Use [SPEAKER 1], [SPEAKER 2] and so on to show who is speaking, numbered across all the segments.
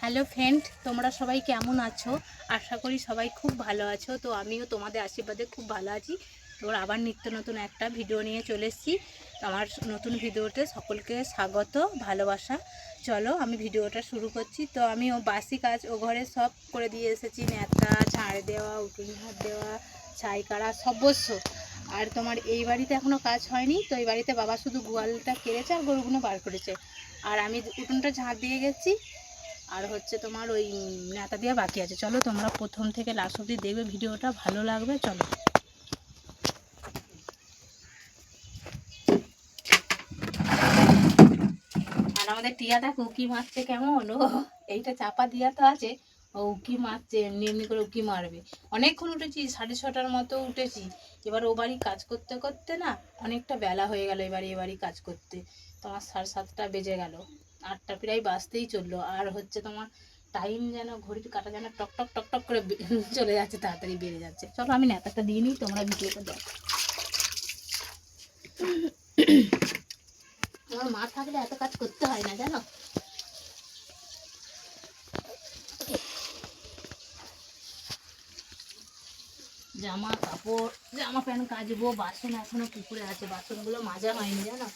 [SPEAKER 1] Hello friend, তোমরা সবাই কেমন আছো? আশা করি সবাই খুব ভালো আছো। তো আমিও তোমাদের আশীর্বাদে খুব ভালো আছি। তোমরা আবার নিত্য নতুন একটা ভিডিও নিয়ে চলে এসেছি। আমার নতুন ভিডিওতে সকলকে স্বাগত, ভালোবাসা। চলো আমি ভিডিওটা শুরু করছি। তো আমি বাসি কাজ ঘরে সব করে দিয়ে এসেছি। ন্যাতা, ঝাড় দেওয়া, উঠোন ঝাড় দেওয়া, ছাই কাড়া, সর্বস্ব। আর তোমার এই বাড়িতে এখনও কাজ হয়নি। তো এই বাড়িতে বাবা শুধু গোয়ালটা কেড়েছে আর গরুগুলো বার করেছে। আর আমি উঠোনটা ঝাড় দিয়ে গেছি। আর হচ্ছে তোমার ওই ন্যাতা দেওয়া বাকি আছে। চলো তোমরা প্রথম থেকে লাস্ট অবধি দেখবে, ভিডিওটা ভালো লাগবে। চলো। আর আমাদের টিয়াটা উকি মারছে কেমন, ও এইটা চাপা দিয়া তো আছে, ও উকি মারছে, এমনি এমনি করে উকি মারবে। অনেকক্ষণ উঠেছি, 6:30টার মতো উঠেছি। এবার ও বাড়ি কাজ করতে করতে না অনেকটা বেলা হয়ে গেল। এ বাড়ি কাজ করতে তোমার 7:30টা বেজে গেল, 8টা প্রায় বাজতেই চললো। আর হচ্ছে তোমার টাইম যেন, ঘড়ির কাঁটা যেন টক টক টক টক করে চলে যাচ্ছে, তাড়াতাড়ি বেড়ে যাচ্ছে। চলো আমি নেতাটা দিয়ে নিই, তোমরা ভিডিওটা দেখো। আমার মা থাকলে এত কাজ করতে হয় না, জানো। জামা কাপড়, জামা প্যান্ট কাচবো, বাসন এখনো পুকুরে আছে, বাসনগুলো মাজা হয়নি, জানো।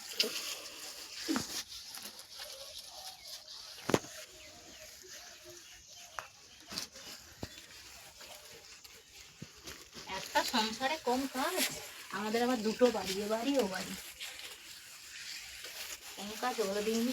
[SPEAKER 1] একটা সংসারে কম কাজ, আমাদের আবার দুটো বাড়ি, এ বাড়ি ও বাড়ি, কম কাজ ওরা দিন।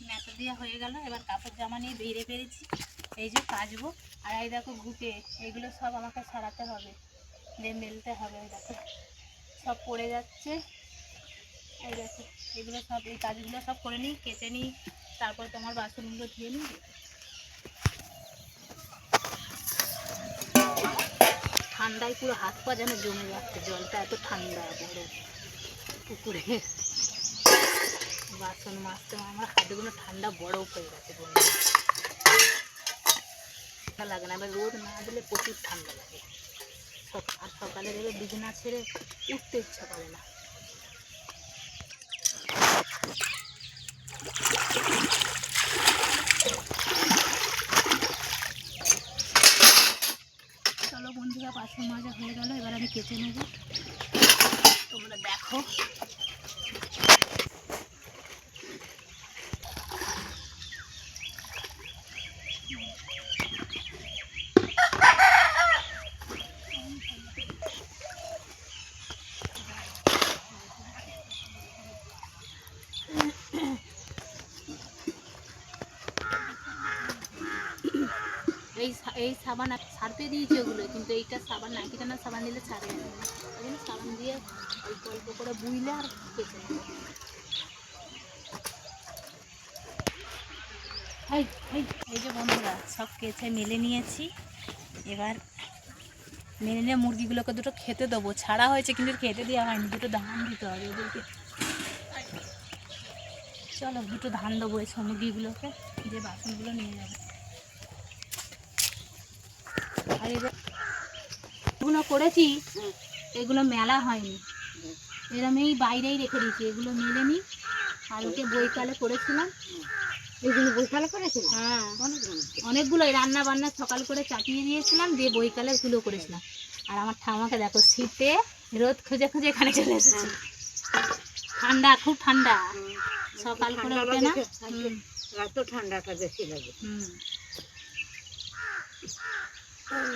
[SPEAKER 1] নেতা দেওয়া হয়ে গেল, এবার কাপড় জামা নিয়ে বেরিয়ে পেরেছি। এই যে কাচবো। আর এই দেখো ঘুটে, এগুলো সব আমাকে সরাতে হবে, দিয়ে মেলতে হবে। এই দেখো সব পড়ে যাচ্ছে। এই দেখো এগুলো সব, এই কাজগুলো সব করে নিই, কেচে নিই, তারপর তোমার বাসনগুলো ধুয়ে নিই। ঠান্ডায় পুরো হাত পা যেন জমে যাচ্ছে, জলটা এত ঠান্ডা বড় পুকুরে। বাসন মাজতে আমার হাতগুলো ঠান্ডা বরফ হয়ে গেছে, ঠান্ডা লাগে না। এবার রোদ না দিলে প্রচুর ঠান্ডা লাগে। আর সকালে দেবে বিছানা ছেড়ে উঠতে ইচ্ছা করে না। চলো বন্ধুরা, বাসন মাজা হয়ে গেল, এবার আমি কেচে নেব, তোমরা দেখো। এই সাবান ছাড়তে দিয়েছি ওগুলো, কিন্তু এইটা সাবান নাকি টানা সাবান দিলে ছাড়ে না। ওই জন্য সাবান দিয়ে অল্প অল্প করে বুইলে আর কেচে নেব। এই যে বন্ধুরা, সব কেচে মেলে নিয়েছি। এবার মেলে নিয়ে মুরগিগুলোকে দুটো খেতে দেবো। ছাড়া হয়েছে কিন্তু খেতে দেওয়া হয়নি, দুটো ধান দিতে হবে ওদেরকে। চলো দুটো ধান দেবো এই মুরগিগুলোকে, যে বাসনগুলো নিয়ে যাবে। আর এগুলো করেছি, এগুলো মেলা হয়নি, এরমেই বাইরেই রেখে দিয়েছি। এগুলো মেলে নিই, কালকে বইকালে করেছিলাম। এগুলো বইকালে করেছিলাম? হ্যাঁ, অনেকগুলোই রান্না বান্না সকাল করে চাপিয়ে দিয়েছিলাম, দিয়ে বইকালে এগুলো করেছিলাম। আর আমার ঠামাকে দেখো, শীতে রোদ খুঁজে খুঁজে এখানে চলে এসেছে। ঠান্ডা, খুব ঠান্ডা, সকাল করে ওঠে না, এত ঠান্ডাটা বেশি লাগে।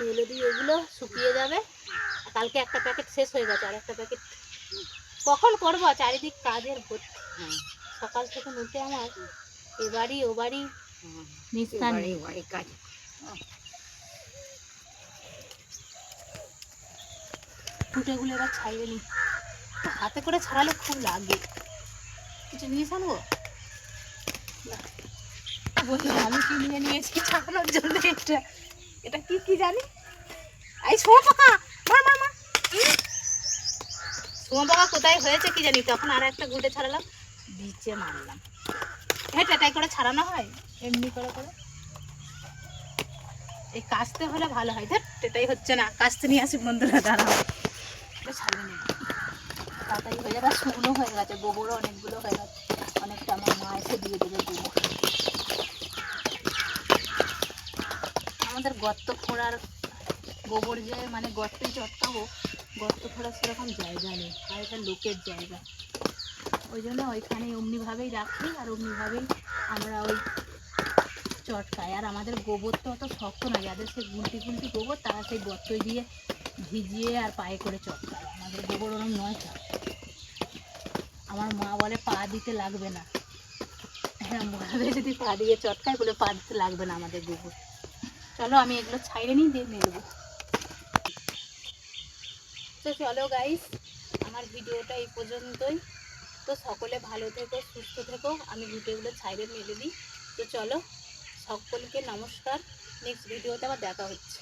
[SPEAKER 1] মেলে দিয়ে এগুলো শুকিয়ে যাবে। কালকে একটা প্যাকেট শেষ হয়ে গেছে, আর একটা প্যাকেট কখন করবো, চারিদিক কাজের ভর্তি। সকাল থেকে উঠে আমার এ বাড়ি ও বাড়ি নিস্তার নেই। কাজ ফুটেগুলো এবার ছাইয়ে নি। হাতে করে ছাড়ালে খুব লাগে। কিছু নিয়ে আনবো বন্ধুরা, আমি কি নিয়ে নিয়েছি ছাড়ানোর জন্য। এটা কি কি জানি, এই শুয়োপোকা, মার মার মার। শুয়োপোকা কোথায় হয়েছে কি জানি, তখন আর একটা ঘুটে ছাড়ালাম, বিচে মারলাম। হ্যাঁ এটাই করে ছাড়ানো হয়, এমনি করে করে। এই কাস্তে হলে ভালো হয়। দেখ এটাই হচ্ছে না, কাস্তে নিয়ে আসি বন্ধুরা, দাঁড়াও। এটা ছাড়িয়ে নিই, তাড়াতাড়ি হয়ে যাবে। শুকনো হয়ে গেছে, গোবরও অনেকগুলো হয়ে গেছে, অনেকটা আমার মা এসে দিয়ে দেবে গোবর। আমাদের গর্ত খোঁড়ার গোবর যে মানে গর্তে চটকাবো, গর্ত খোঁড়ার সেরকম জায়গা নেই, আর এটা লোকের জায়গা, ওই জন্য ওইখানে অমনিভাবেই রাখি আর অমনিভাবেই আমরা ওই চটকাই। আর আমাদের গোবর তো অত শক্ত নয়, যাদের সেই গুলটি গুলটি গোবর তারা সেই গর্তই দিয়ে ভিজিয়ে আর পায়ে করে চটকায়। আমাদের গোবর ওরম নয়। আমার মা বলে পা দিতে লাগবে না, হ্যাঁ বলবে যদি পা দিয়ে চটকায় বলে পা দিতে লাগবে না আমাদের গোবর। চলো আমি এগুলো ছাইড়ে নিই, দিয়ে নেবো। তো চলো গাইস, আমার ভিডিওটা এই পর্যন্তই। তো সকলে ভালো থেকো, সুস্থ থেকো। আমি ভিডিওগুলো ছাইড়ে মেলে দিই। তো চলো, সকলকে নমস্কার। নেক্সট ভিডিওতে আবার দেখা হচ্ছে।